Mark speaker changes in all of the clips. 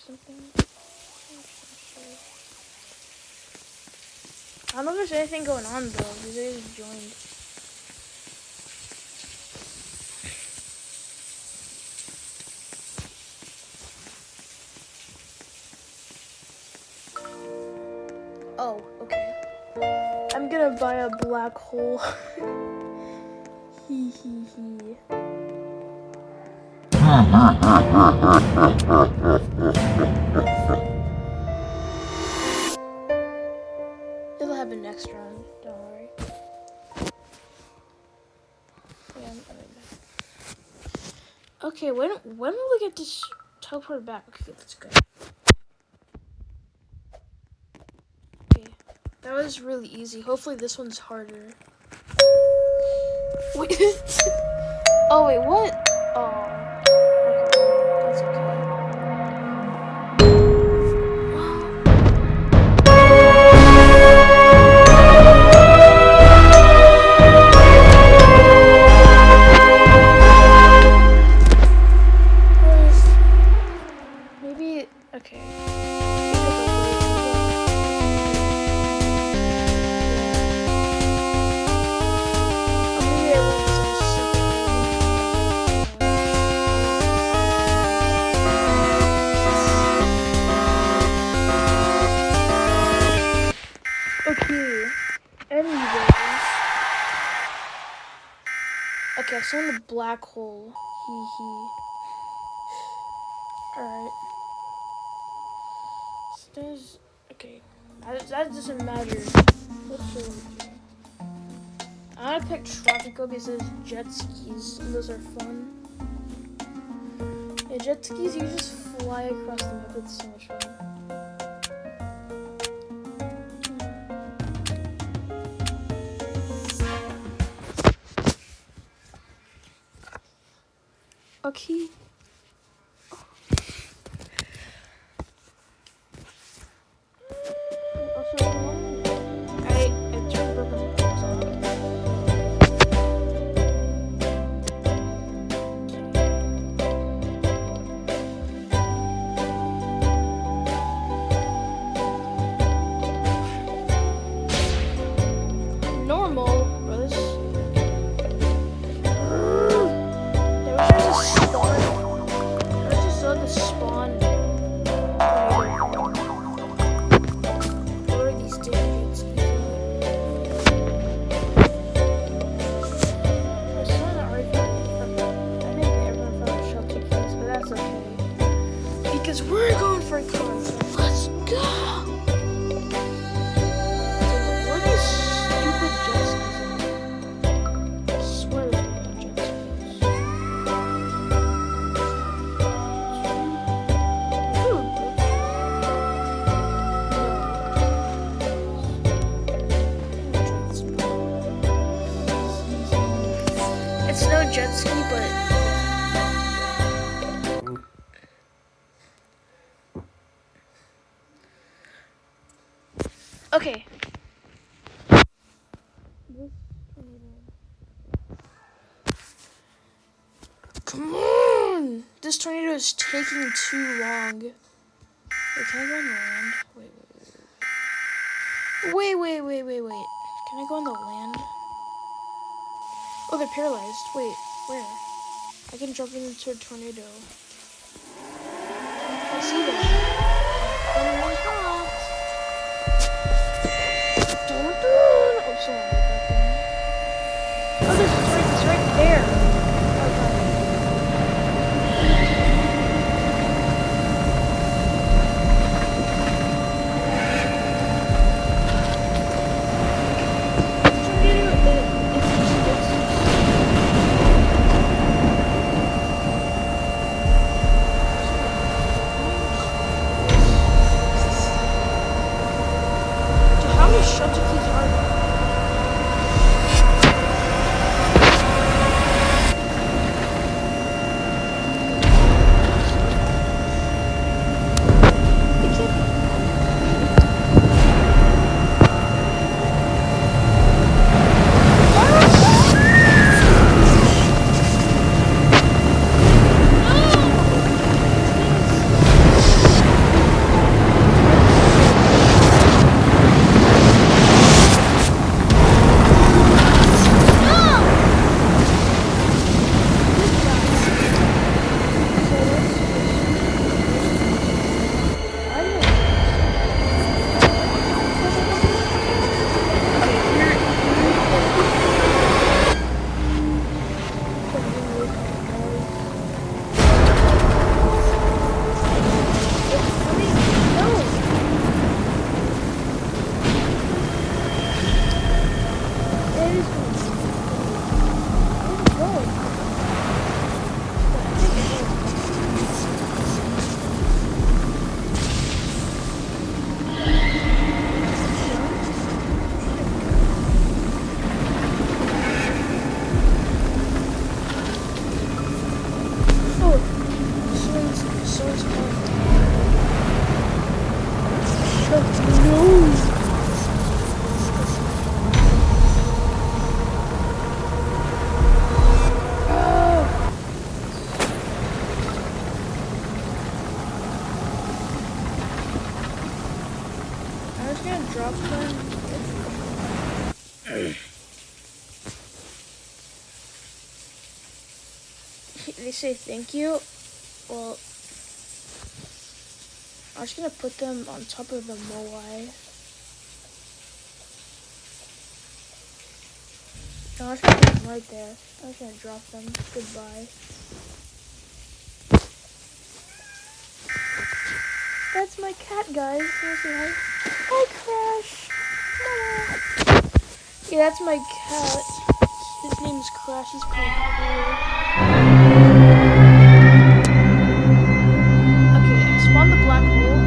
Speaker 1: something? I don't know if there's anything going on though, because they just joined. Oh, okay. I'm gonna buy a black hole. Hee hee hee. It'll happen next round, don't worry. Yeah, okay, when will we get to teleport back? Okay, that's good. Okay, that was really easy. Hopefully this one's harder. Wait. Oh wait, what? Oh. Okay, that's okay. Maybe okay. Okay. Anyways. Okay, so in the black hole. Hee hee. Alright. There's okay. That doesn't matter. Let's show you. I'm gonna pick Tropico because there's jet skis and those are fun. Yeah, jet skis you just fly across the map. It's so much fun. Okay. Because we're going for a car, so let's go! What are these stupid jet skis in? I swear there's no jet skis. It's no jet ski, but okay. Come on! This tornado is taking too long. Wait, can I go on the land? Wait. Can I go on the land? Oh, they're paralyzed. Wait, where? I can jump into a tornado. I see them. Oh, sorry. Oh, it's right there. drop them. They say thank you. Well, I'm just gonna put them on top of the moai. No, I'm just gonna put them right there. I'm just gonna drop them. Goodbye. That's my cat, guys. Hi, Crash. Hello. Yeah, that's my cat. His name is Crash. He's pretty cool. Okay, I spawned the black hole.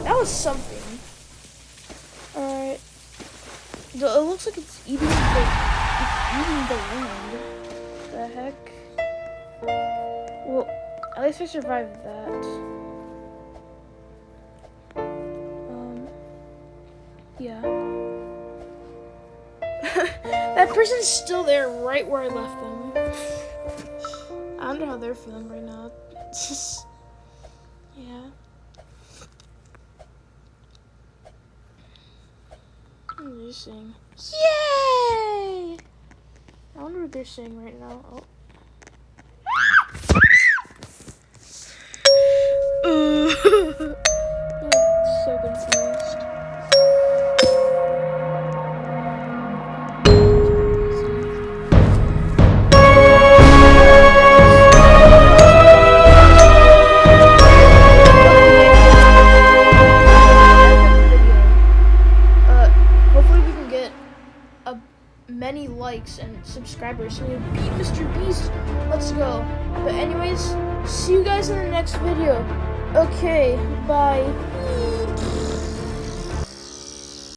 Speaker 1: That was something. Alright. It looks like it's eating the land. The heck? Well, at least I survived that. Yeah. That person's still there right where I left them. I don't know how they're feeling right now. It's just, yeah. What are they saying? Yay! I wonder what they're saying right now. Oh. I'm so confused. Many likes and subscribers so we beat Mr. Beast. Let's go. But anyways, see you guys in the next video. Okay, bye.